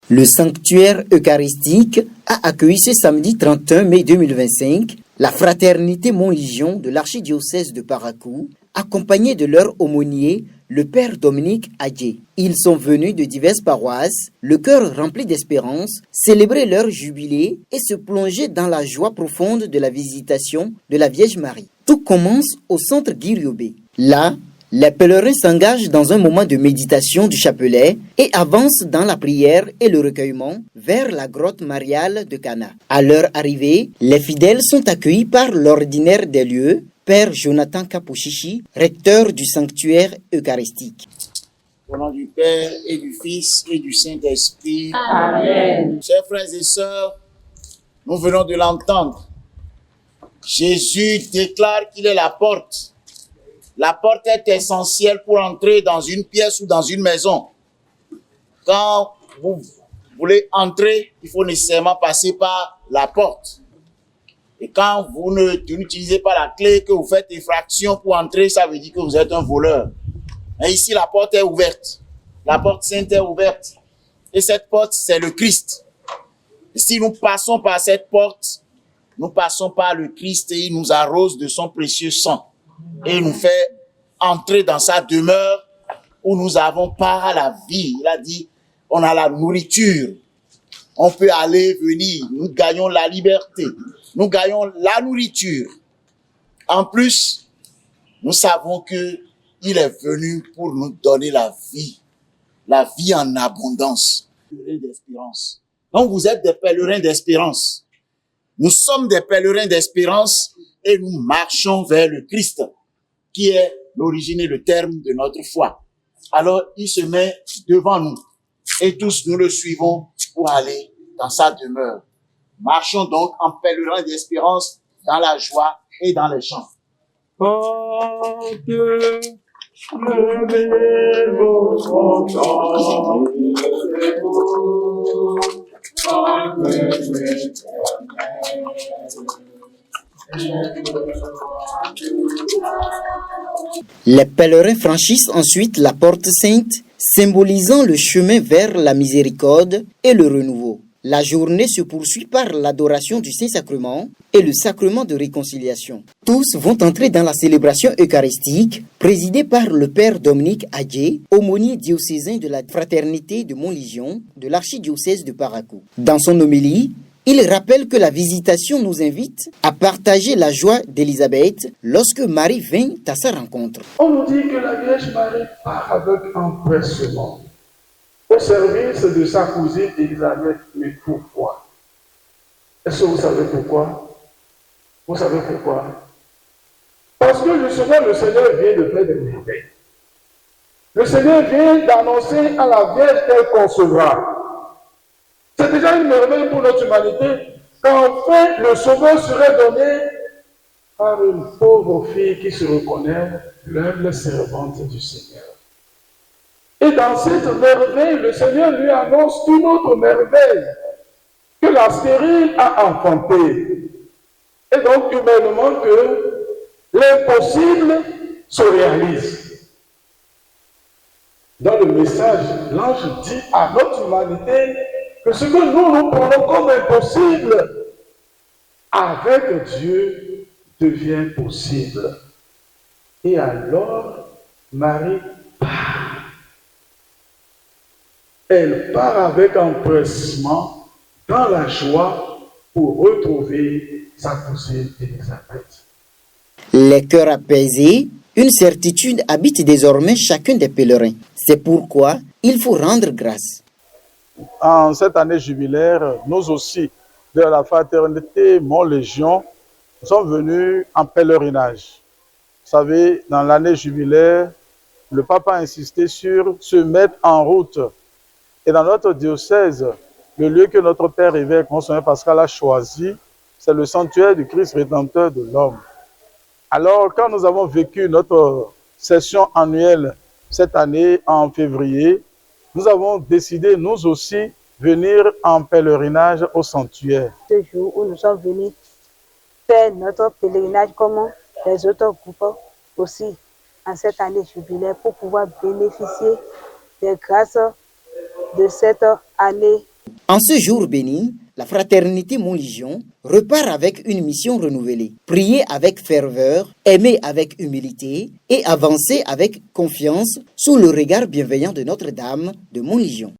Le sanctuaire eucharistique a accueilli ce samedi 31 mai 2025 la fraternité Montlégion de l'archidiocèse de Parakou, accompagnée de leur aumônier, le père Dominique Adjé. Ils sont venus de diverses paroisses, le cœur rempli d'espérance, célébrer leur jubilé et se plonger dans la joie profonde de la visitation de la Vierge Marie. Tout commence au centre Guiriobé. Là, les pèlerins s'engagent dans un moment de méditation du chapelet et avancent dans la prière et le recueillement vers la grotte mariale de Cana. À leur arrivée, les fidèles sont accueillis par l'ordinaire des lieux, Père Jonathan Kapouchichi, recteur du sanctuaire eucharistique. Au nom du Père et du Fils et du Saint-Esprit. Amen. Chers frères et sœurs, nous venons de l'entendre. Jésus déclare qu'il est la porte. La porte est essentielle pour entrer dans une pièce ou dans une maison. Quand vous voulez entrer, il faut nécessairement passer par la porte. Et quand vous n'utilisez pas la clé, que vous faites effraction pour entrer, ça veut dire que vous êtes un voleur. Mais ici, la porte est ouverte. La porte sainte est ouverte. Et cette porte, c'est le Christ. Et si nous passons par cette porte, nous passons par le Christ et il nous arrose de son précieux sang. Et il nous fait entrer dans sa demeure où nous avons part à la vie. Il a dit, on a la nourriture. On peut aller, venir. Nous gagnons la liberté. Nous gagnons la nourriture. En plus, nous savons que il est venu pour nous donner la vie en abondance. Pèlerins d'espérance. Donc vous êtes des pèlerins d'espérance. Nous sommes des pèlerins d'espérance et nous marchons vers le Christ, qui est l'origine et le terme de notre foi. Alors il se met devant nous et tous nous le suivons pour aller dans sa demeure. Marchons donc en pèlerins d'espérance dans la joie et dans les chants. Porte, levez vos frontons, levez-vous, Les pèlerins franchissent ensuite la porte sainte, symbolisant le chemin vers la miséricorde et le renouveau. La journée se poursuit par l'adoration du Saint-Sacrement et le sacrement de réconciliation. Tous vont entrer dans la célébration eucharistique présidée par le Père Dominique Adjé, aumônier diocésain de la fraternité de Montlégion de l'archidiocèse de Parakou. Dans son homélie, il rappelle que la visitation nous invite à partager la joie d'Élisabeth lorsque Marie vint à sa rencontre. On nous dit que la Vierge Marie part avec empressement au service de sa cousine Élisabeth. Mais pourquoi? Est-ce que vous savez pourquoi? Vous savez pourquoi? Parce que justement le Seigneur vient de faire des merveilles. Le Seigneur vient d'annoncer à la Vierge qu'elle concevra. C'est déjà une merveille pour notre humanité qu'enfin le Sauveur serait donné par une pauvre fille qui se reconnaît l'humble servante du Seigneur. Et dans cette merveille, le Seigneur lui annonce une autre merveille, que la stérile a enfantée. Et donc, humainement, que l'impossible se réalise. Dans le message, l'ange dit à notre humanité que ce que nous prenons comme impossible, avec Dieu, devient possible. Et alors, Marie part. Elle part avec empressement dans la joie pour retrouver sa cousine Élisabeth. Les cœurs apaisés, une certitude habite désormais chacun des pèlerins. C'est pourquoi il faut rendre grâce. En cette année jubilaire, nous aussi, de la fraternité Montlégion, nous sommes venus en pèlerinage. Vous savez, dans l'année jubilaire, le pape a insisté sur se mettre en route. Et dans notre diocèse, le lieu que notre père évêque, Monseigneur Pascal, a choisi, c'est le sanctuaire du Christ rédempteur de l'homme. Alors, quand nous avons vécu notre session annuelle cette année en février, nous avons décidé, nous aussi, venir en pèlerinage au sanctuaire. Ce jour où nous sommes venus faire notre pèlerinage comme les autres groupes aussi en cette année jubilaire pour pouvoir bénéficier des grâces de cette année En ce jour béni, la fraternité Montlégion repart avec une mission renouvelée. Prier avec ferveur, aimer avec humilité et avancer avec confiance sous le regard bienveillant de Notre-Dame de Montlégion.